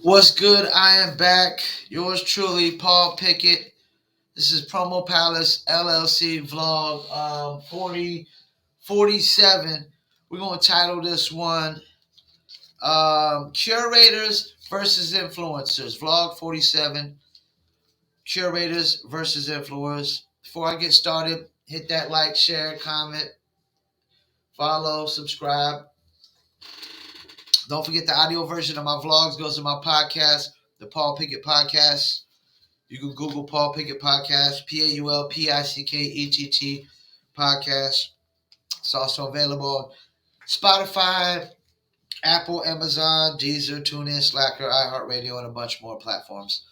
What's good? I am back. Yours truly, Paul Pickett. This is Promo Palace LLC vlog 47. We're going to title this one Curators versus Influencers. Vlog 47 Curators versus Influencers. Before I get started, hit that like, share, comment, follow, subscribe. Don't forget the audio version of my vlogs goes to my podcast, the Paul Pickett Podcast. You can Google Paul Pickett Podcast, PaulPickett Podcast. It's also available on Spotify, Apple, Amazon, Deezer, TuneIn, Slacker, iHeartRadio, and a bunch more platforms.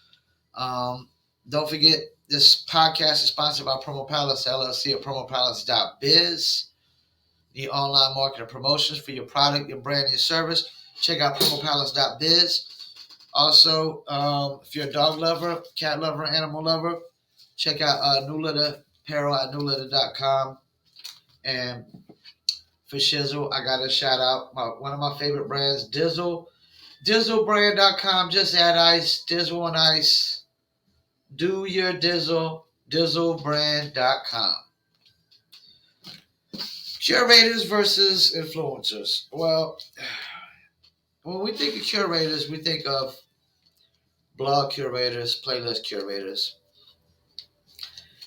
Don't forget, this podcast is sponsored by Promo Palace LLC at promopalace.biz. Need online marketing promotions for your product, your brand, your service. Check out promopalace.biz. Also, if you're a dog lover, cat lover, animal lover, check out New Litter Apparel at newlitter.com. And for Shizzle, I got to shout out one of my favorite brands, Dizzle. Dizzlebrand.com. Just add ice, Dizzle and ice. Do your Dizzle. Dizzlebrand.com. Curators versus influencers. Well, when we think of curators, we think of blog curators, playlist curators.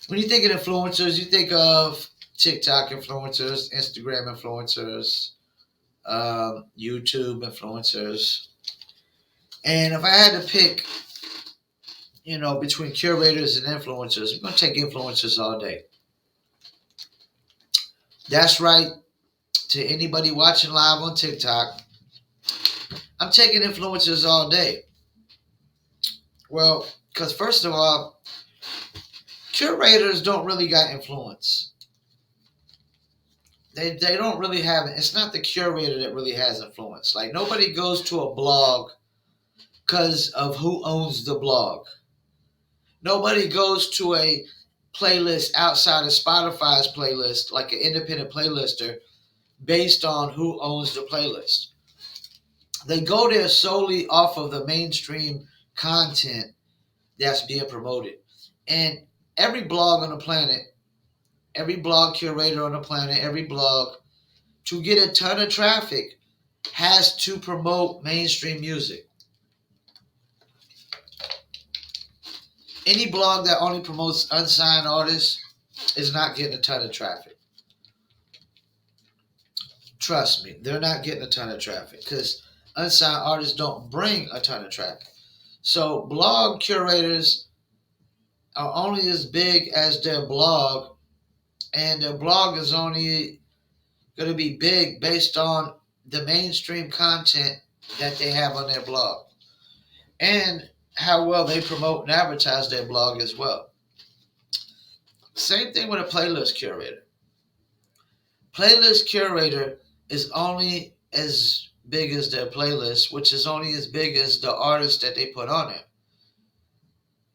When you think of influencers, you think of TikTok influencers, Instagram influencers, YouTube influencers. And if I had to pick, between curators and influencers, I'm going to take influencers all day. That's right. To anybody watching live on TikTok, I'm taking influencers all day. Well, because first of all, curators don't really got influence. They don't really have it. It's not the curator that really has influence. Like, nobody goes to a blog because of who owns the blog. Nobody goes to a playlist outside of Spotify's playlist, like an independent playlister, based on who owns the playlist. They go there solely off of the mainstream content that's being promoted. And every blog on the planet, every blog curator on the planet, every blog, to get a ton of traffic, has to promote mainstream music. Any blog that only promotes unsigned artists is not getting a ton of traffic. Trust me, they're not getting a ton of traffic because unsigned artists don't bring a ton of traffic. So blog curators are only as big as their blog, and their blog is only going to be big based on the mainstream content that they have on their blog and how well they promote and advertise their blog as well. Same thing with a playlist curator. Playlist curator is only as big as their playlist, which is only as big as the artists that they put on it.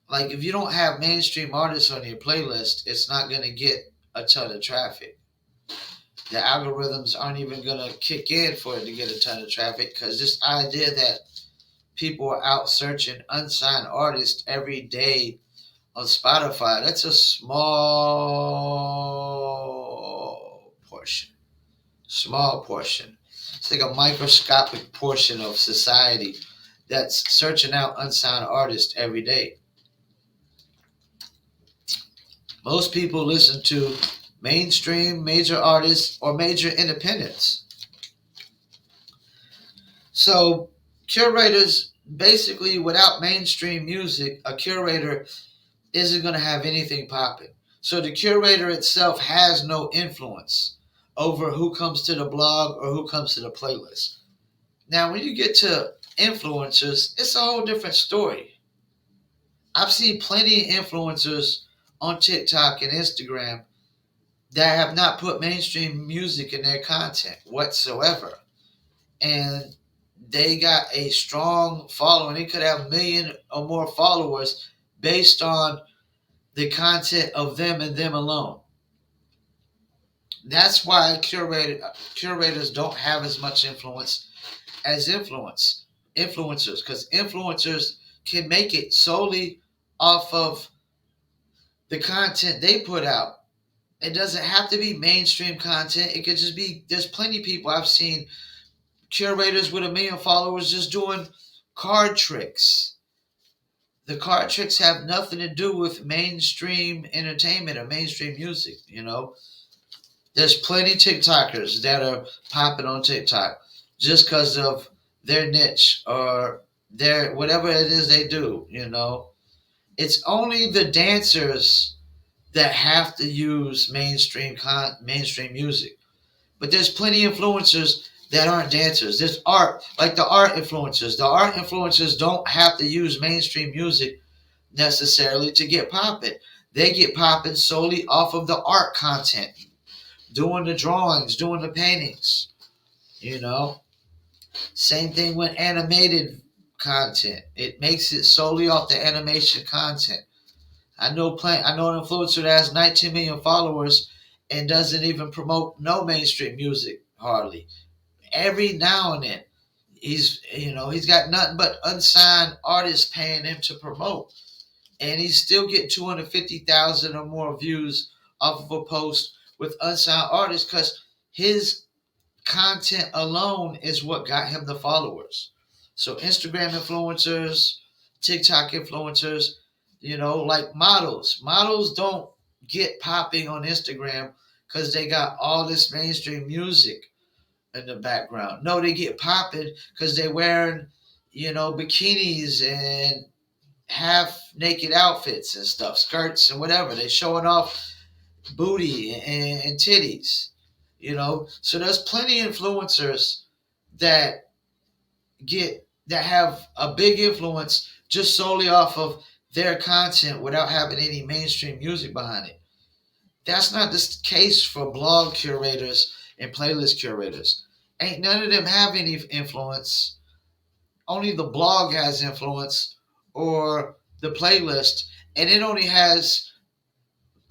Like, if you don't have mainstream artists on your playlist, it's not going to get a ton of traffic. The algorithms aren't even going to kick in for it to get a ton of traffic, because this idea that people are out searching unsigned artists every day on Spotify, that's a small portion. Small portion. It's like a microscopic portion of society that's searching out unsigned artists every day. Most people listen to mainstream, major artists, or major independents. So curators, basically, without mainstream music, a curator isn't going to have anything popping. So the curator itself has no influence over who comes to the blog or who comes to the playlist. Now, when you get to influencers, it's a whole different story. I've seen plenty of influencers on TikTok and Instagram that have not put mainstream music in their content whatsoever. And they got a strong following. They could have 1 million or more followers based on the content of them and them alone. That's why curators don't have as much influence as influence. influencers, because influencers can make it solely off of the content they put out. It doesn't have to be mainstream content. It could just be, there's plenty of people I've seen, curators with 1 million followers, just doing card tricks. The card tricks have nothing to do with mainstream entertainment or mainstream music, you know. There's plenty TikTokers that are popping on TikTok just because of their niche or their whatever it is they do, you know. It's only the dancers that have to use mainstream music. But there's plenty of influencers that aren't dancers. There's art, like the art influencers. The art influencers don't have to use mainstream music necessarily to get popping. They get popping solely off of the art content, doing the drawings, doing the paintings. You know, same thing with animated content. It makes it solely off the animation content. I know an influencer that has 19 million followers and doesn't even promote no mainstream music hardly. Every now and then, he's got nothing but unsigned artists paying him to promote, and he's still getting 250,000 or more views off of a post with unsigned artists because his content alone is what got him the followers. So Instagram influencers, TikTok influencers, like models. Models don't get popping on Instagram because they got all this mainstream music in the background. No, they get popping because they're wearing, bikinis and half naked outfits and stuff, skirts and whatever. They're showing off booty and titties. So there's plenty of influencers that that have a big influence just solely off of their content without having any mainstream music behind it. That's not the case for blog curators and playlist curators. Ain't none of them have any influence. Only the blog has influence, or the playlist, and it only has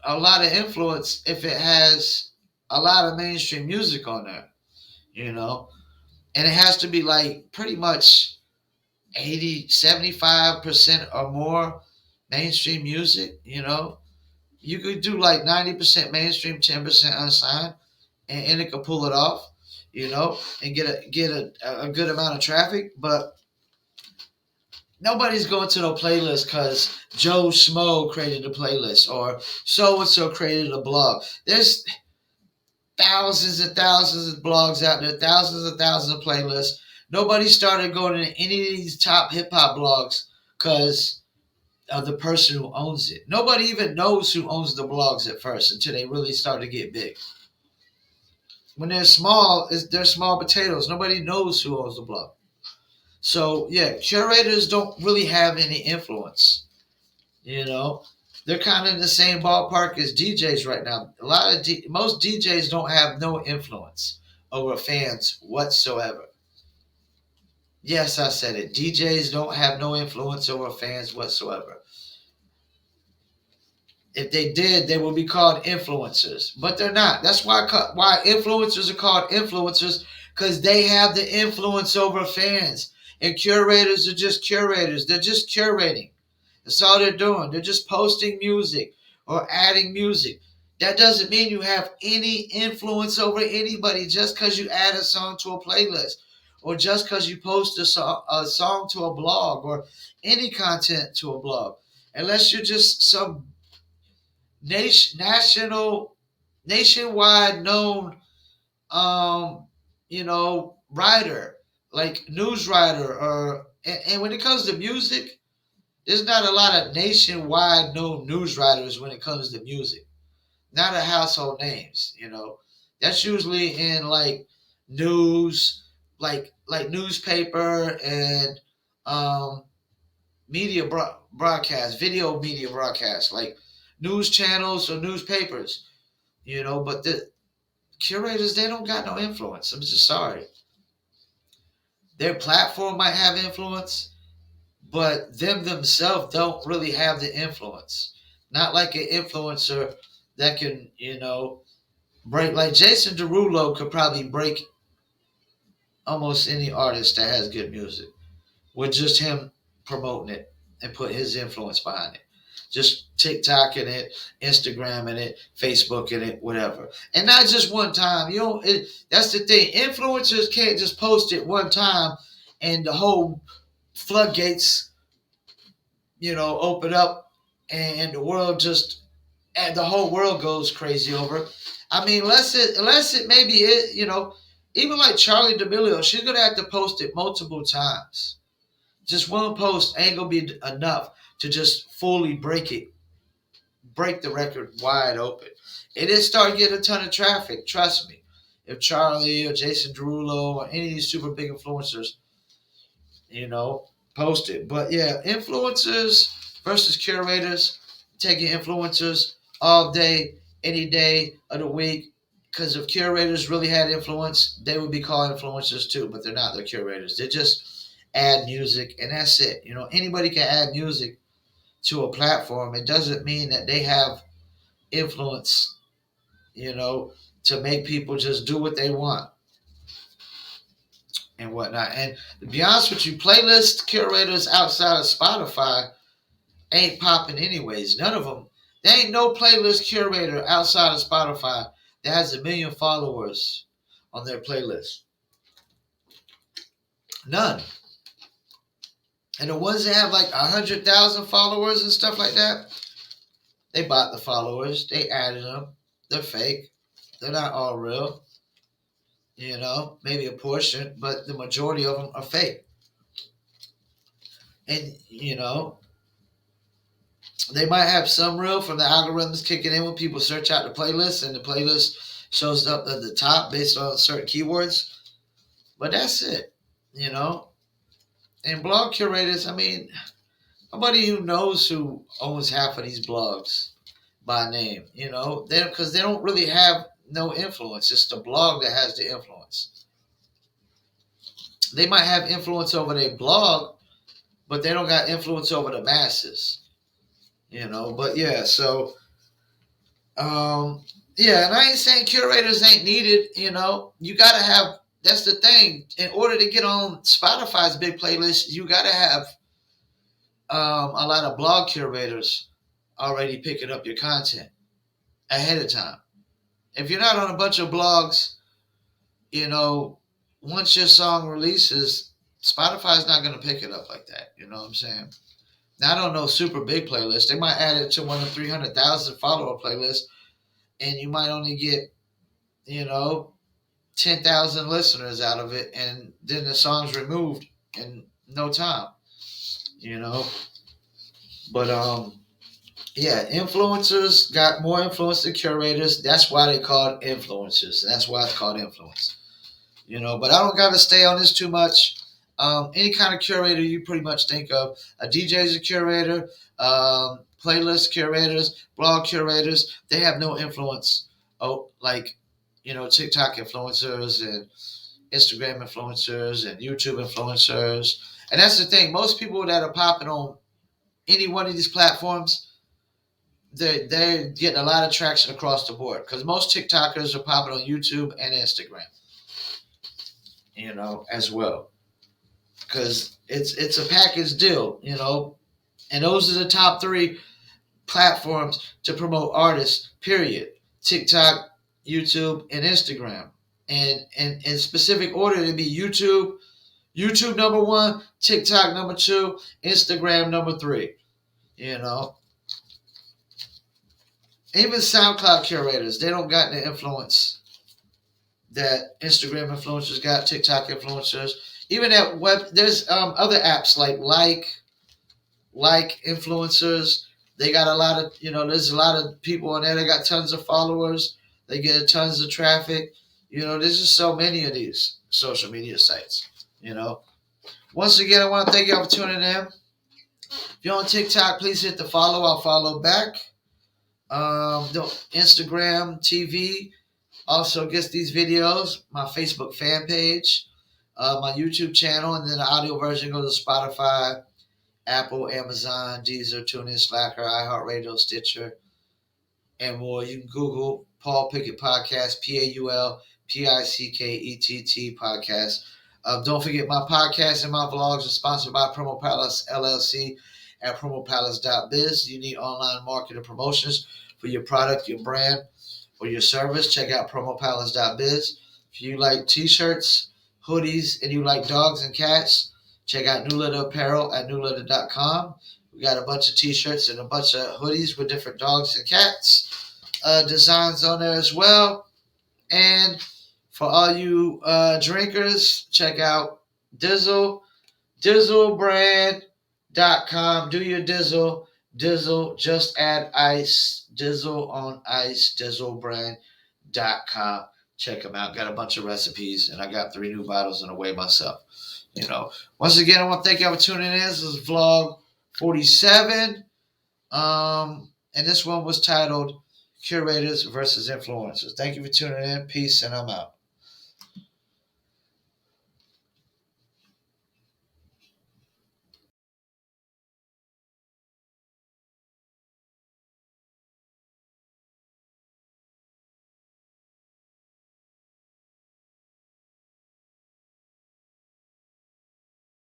a lot of influence if it has a lot of mainstream music on there, you know? And it has to be like pretty much 75% or more mainstream music, You could do like 90% mainstream, 10% unsigned, and it could pull it off, and get a good amount of traffic. But nobody's going to no playlist because Joe Schmo created a playlist or so and so created a blog. There's thousands and thousands of blogs out there, thousands and thousands of playlists. Nobody started going to any of these top hip hop blogs because of the person who owns it. Nobody even knows who owns the blogs at first until they really start to get big. When they're small, they're small potatoes. Nobody knows who owns the blog. So yeah, curators don't really have any influence. They're kind of in the same ballpark as DJs right now. Most DJs don't have no influence over fans whatsoever. Yes, I said it. DJs don't have no influence over fans whatsoever. If they did, they would be called influencers, but they're not. That's why influencers are called influencers, because they have the influence over fans. And curators are just curators. They're just curating. That's all they're doing. They're just posting music or adding music. That doesn't mean you have any influence over anybody just because you add a song to a playlist, or just because you post a song to a blog, or any content to a blog. Unless you're just some nationwide known, writer, like news writer, and when it comes to music, there's not a lot of nationwide known news writers when it comes to music. Not a household names. That's usually in like news, like newspaper and media broadcast, video media broadcast, like news channels or newspapers. But the curators, they don't got no influence. I'm just sorry. Their platform might have influence, but them themselves don't really have the influence. Not like an influencer that can, break. Like Jason Derulo could probably break almost any artist that has good music. with just him promoting it and put his influence behind it. Just TikTok in it, Instagram in it, Facebook in it, whatever. And not just one time. That's the thing. Influencers can't just post it one time and the whole floodgates, open up and the world just and the whole world goes crazy over it. I mean, unless it maybe even like Charlie D'Amelio, she's gonna have to post it multiple times. Just one post ain't gonna be enough to just fully break the record wide open. It did start getting a ton of traffic. Trust me. If Charlie or Jason Derulo or any of these super big influencers, you know, post it. But yeah, influencers versus curators, taking influencers all day, any day of the week. Because if curators really had influence, they would be called influencers too, but they're not. They're curators. They just add music, and that's it. Anybody can add music to a platform. It doesn't mean that they have influence, to make people just do what they want and whatnot. And to be honest with you, playlist curators outside of Spotify ain't popping anyways. None of them. There ain't no playlist curator outside of Spotify that has 1 million followers on their playlist. None. And the ones that have like 100,000 followers and stuff like that, they bought the followers. They added them. They're fake. They're not all real. Maybe a portion, but the majority of them are fake. And, they might have some real from the algorithms kicking in when people search out the playlist and the playlist shows up at the top based on certain keywords. But that's it, And blog curators, I mean, nobody who knows who owns half of these blogs by name, because they don't really have no influence. It's the blog that has the influence. They might have influence over their blog, but they don't got influence over the masses. But yeah, so yeah, and I ain't saying curators ain't needed, you gotta have, that's the thing. In order to get on Spotify's big playlist, you gotta have a lot of blog curators already picking up your content ahead of time. If you're not on a bunch of blogs, once your song releases, Spotify's not gonna pick it up like that. You know what I'm saying? Now, I don't know super big playlists. They might add it to one of 300,000 follower playlists, and you might only get, 10,000 listeners out of it, and then the song's removed in no time, But yeah, influencers got more influence than curators. That's why they called influencers. That's why it's called influence. But I don't got to stay on this too much. Any kind of curator you pretty much think of. A DJ is a curator, playlist curators, blog curators, they have no influence. Oh, like, TikTok influencers and Instagram influencers and YouTube influencers. And that's the thing. Most people that are popping on any one of these platforms, they're getting a lot of traction across the board because most TikTokers are popping on YouTube and Instagram, as well. Because it's a package deal, and those are the top 3 platforms to promote artists, period. TikTok, YouTube, and Instagram. And in specific order, it'd be YouTube number 1, TikTok number 2, Instagram number 3. Even SoundCloud curators, they don't got the influence that Instagram influencers got, TikTok influencers. Even at web, there's other apps like influencers. They got a lot of, there's a lot of people on there. They got tons of followers. They get tons of traffic. There's just so many of these social media sites. Once again, I want to thank you for tuning in. If you're on TikTok, please hit the follow. I'll follow back. Instagram TV also gets these videos. My Facebook fan page, my YouTube channel, and then the audio version goes to Spotify, Apple, Amazon, Deezer, TuneIn, Slacker, iHeartRadio, Stitcher, and more. You can Google Paul Pickett Podcast, PaulPickett Podcast. Don't forget my podcast and my vlogs are sponsored by Promo Palace LLC at promopalace.biz. You need online marketing promotions for your product, your brand, or your service. Check out promopalace.biz. If you like t-shirts, hoodies, and you like dogs and cats, check out New Litter Apparel at newlitter.com. We got a bunch of t-shirts and a bunch of hoodies with different dogs and cats designs on there as well. And for all you drinkers, check out Dizzle, dizzlebrand.com. Do your Dizzle. Dizzle, just add ice. Dizzle on ice, dizzlebrand.com. Check them out. Got a bunch of recipes, and I got 3 new bottles on the way myself. Once again, I want to thank you for tuning in. This is vlog 47. And this one was titled Curators versus Influencers. Thank you for tuning in. Peace, and I'm out.